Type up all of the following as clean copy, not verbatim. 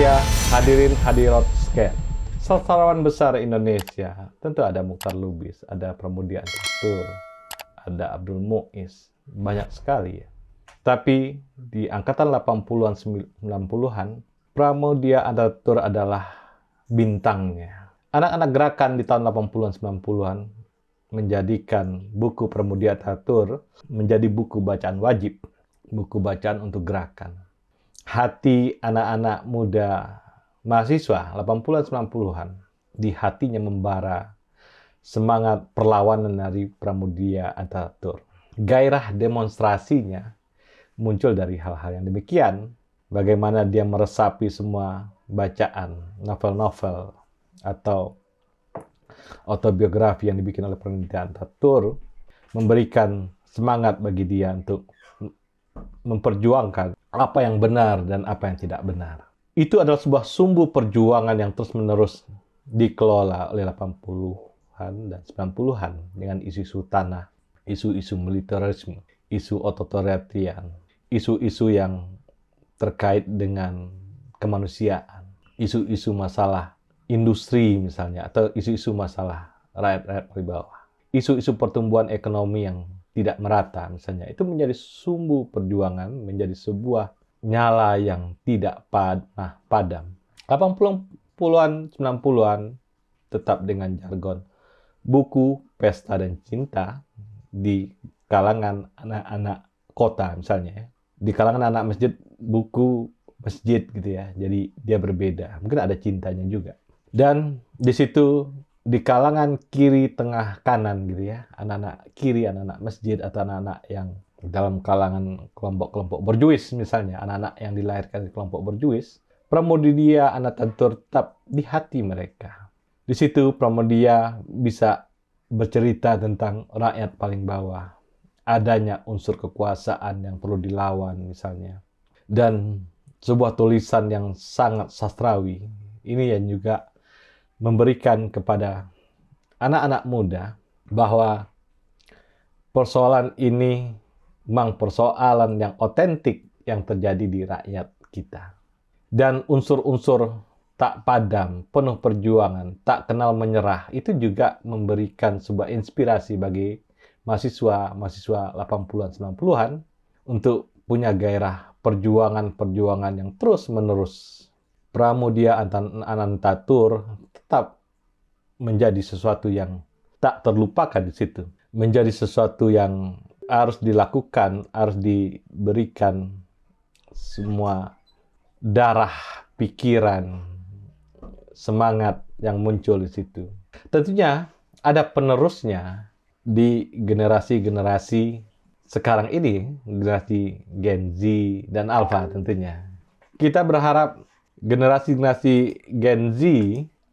Pramudia, hadirin hadirat sekalian. Sastrawan besar Indonesia, tentu ada Muchtar Lubis, ada Pramudia Antatur, ada Abdul Muiz, banyak sekali ya. Tapi di angkatan 80-an, 90-an, Pramudia Antatur adalah bintangnya. Anak-anak gerakan di tahun 80-an, 90-an menjadikan buku Pramudia Antatur menjadi buku bacaan wajib, buku bacaan untuk gerakan. Hati anak-anak muda mahasiswa 80-an 90-an di hatinya membara semangat perlawanan dari Pramudia Antatur. Gairah demonstrasinya muncul dari hal-hal yang demikian. Bagaimana dia meresapi semua bacaan, novel-novel atau autobiografi yang dibikin oleh Pramudia Antatur, memberikan semangat bagi dia untuk memperjuangkan apa yang benar dan apa yang tidak benar. Itu adalah sebuah sumbu perjuangan yang terus-menerus dikelola oleh 80-an dan 90-an dengan isu-isu tanah, isu-isu militerisme, isu otoritarian, isu-isu yang terkait dengan kemanusiaan, isu-isu masalah industri misalnya, atau isu-isu masalah rakyat-rakyat di bawah, isu-isu pertumbuhan ekonomi yang tidak merata misalnya. Itu menjadi sumbu perjuangan, menjadi sebuah nyala yang tidak padam. 80-an, 90-an tetap dengan jargon buku Pesta dan Cinta di kalangan anak-anak kota misalnya. Di kalangan anak masjid, buku masjid gitu ya. Jadi dia berbeda. Mungkin ada cintanya juga. Dan di situ di kalangan kiri, tengah, kanan gitu ya, anak-anak kiri, anak-anak masjid, atau anak-anak yang dalam kalangan kelompok-kelompok berjuis misalnya, anak-anak yang dilahirkan di kelompok berjuis, Pramudia Antatur tetap di hati mereka. Di situ Pramudia bisa bercerita tentang rakyat paling bawah, adanya unsur kekuasaan yang perlu dilawan misalnya, dan sebuah tulisan yang sangat sastrawi. Ini yang juga memberikan kepada anak-anak muda bahwa persoalan ini memang persoalan yang otentik yang terjadi di rakyat kita. Dan unsur-unsur tak padam, penuh perjuangan, tak kenal menyerah, itu juga memberikan sebuah inspirasi bagi mahasiswa 80-an, 90-an untuk punya gairah perjuangan-perjuangan yang terus-menerus. Pramudia Antatur tetap menjadi sesuatu yang tak terlupakan di situ. Menjadi sesuatu yang harus dilakukan, harus diberikan semua darah, pikiran, semangat yang muncul di situ. Tentunya ada penerusnya di generasi-generasi sekarang ini, generasi Gen Z dan Alpha tentunya. Kita berharap generasi-generasi Gen Z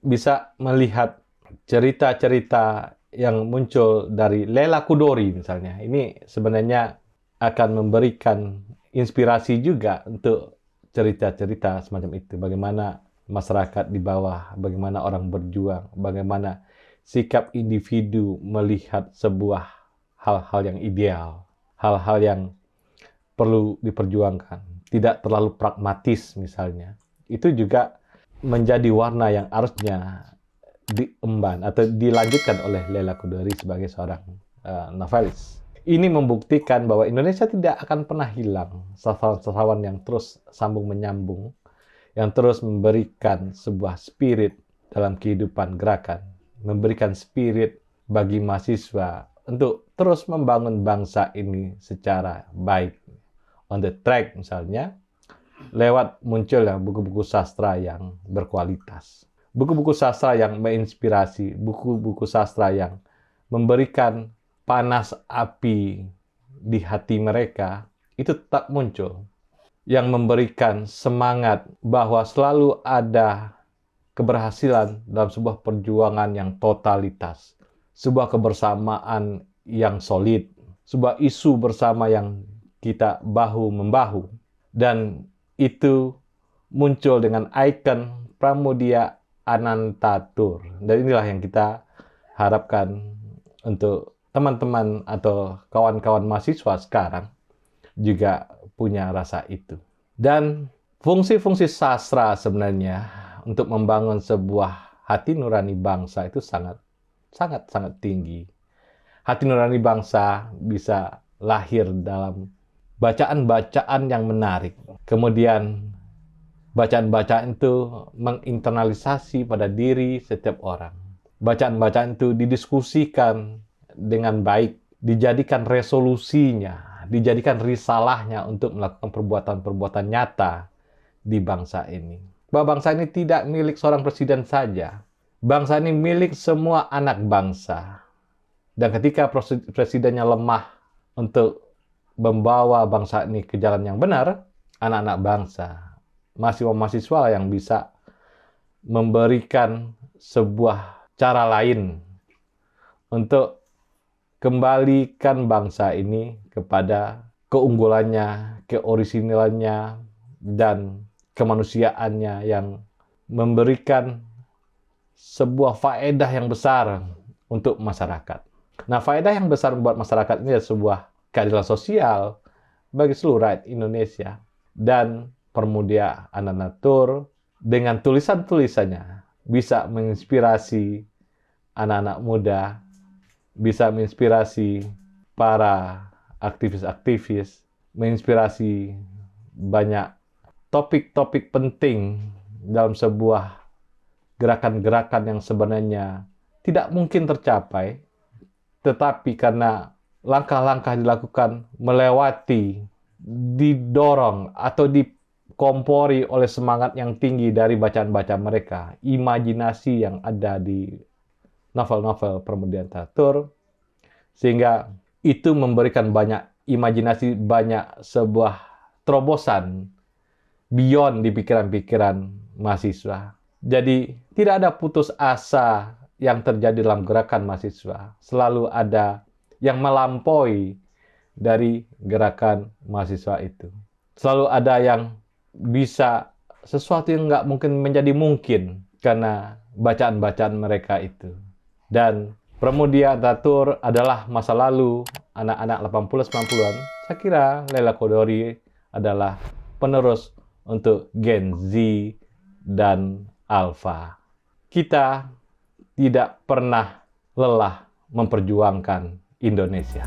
bisa melihat cerita-cerita yang muncul dari Leila Chudori misalnya. Ini sebenarnya akan memberikan inspirasi juga untuk cerita-cerita semacam itu. Bagaimana masyarakat di bawah, bagaimana orang berjuang, bagaimana sikap individu melihat sebuah hal-hal yang ideal, hal-hal yang perlu diperjuangkan. Tidak terlalu pragmatis misalnya. Itu juga menjadi warna yang harusnya diemban atau dilanjutkan oleh Leila Chudori sebagai seorang novelis. Ini membuktikan bahwa Indonesia tidak akan pernah hilang sastrawan-sastrawan yang terus sambung menyambung, yang terus memberikan sebuah spirit dalam kehidupan gerakan, memberikan spirit bagi mahasiswa untuk terus membangun bangsa ini secara baik. On the track misalnya, lewat munculnya buku-buku sastra yang berkualitas. Buku-buku sastra yang menginspirasi, buku-buku sastra yang memberikan panas api di hati mereka, itu tetap muncul. Yang memberikan semangat bahwa selalu ada keberhasilan dalam sebuah perjuangan yang totalitas. Sebuah kebersamaan yang solid. Sebuah isu bersama yang kita bahu-membahu. Dan itu muncul dengan ikon Pramudia Antatur. Dan inilah yang kita harapkan untuk teman-teman atau kawan-kawan mahasiswa sekarang juga punya rasa itu. Dan Fungsi-fungsi sastra sebenarnya untuk membangun sebuah hati nurani bangsa itu sangat tinggi. Hati nurani bangsa bisa lahir dalam bacaan-bacaan yang menarik. Kemudian bacaan-bacaan itu menginternalisasi pada diri setiap orang. Bacaan-bacaan itu didiskusikan dengan baik, dijadikan resolusinya, dijadikan risalahnya untuk melakukan perbuatan-perbuatan nyata di bangsa ini. Bahwa bangsa ini tidak milik seorang presiden saja. Bangsa ini milik semua anak bangsa. Dan ketika presidennya lemah untuk membawa bangsa ini ke jalan yang benar, anak-anak bangsa, mahasiswa-mahasiswa yang bisa memberikan sebuah cara lain untuk kembalikan bangsa ini kepada keunggulannya, keoriginalannya, dan kemanusiaannya yang memberikan sebuah faedah yang besar untuk masyarakat. Nah, faedah yang besar buat masyarakat ini adalah sebuah keadilan sosial bagi seluruh rakyat Indonesia. Dan Permudia Ananatur dengan tulisan-tulisannya bisa menginspirasi anak-anak muda, bisa menginspirasi para aktivis-aktivis, menginspirasi banyak topik-topik penting dalam sebuah gerakan-gerakan yang sebenarnya tidak mungkin tercapai, tetapi karena langkah-langkah dilakukan melewati, didorong atau dikompori oleh semangat yang tinggi dari bacaan-bacaan mereka, imajinasi yang ada di novel-novel Permudia Ananatur, sehingga itu memberikan banyak imajinasi, banyak sebuah terobosan beyond di pikiran-pikiran mahasiswa. Jadi tidak ada putus asa yang terjadi dalam gerakan mahasiswa. Selalu ada yang melampaui dari gerakan mahasiswa itu. Selalu ada yang bisa sesuatu yang nggak mungkin menjadi mungkin karena bacaan-bacaan mereka itu. Dan Permudia Ananatur adalah masa lalu anak-anak 80-90-an. Saya kira Leila Chudori adalah penerus untuk Gen Z dan Alpha. Kita tidak pernah lelah memperjuangkan Indonesia.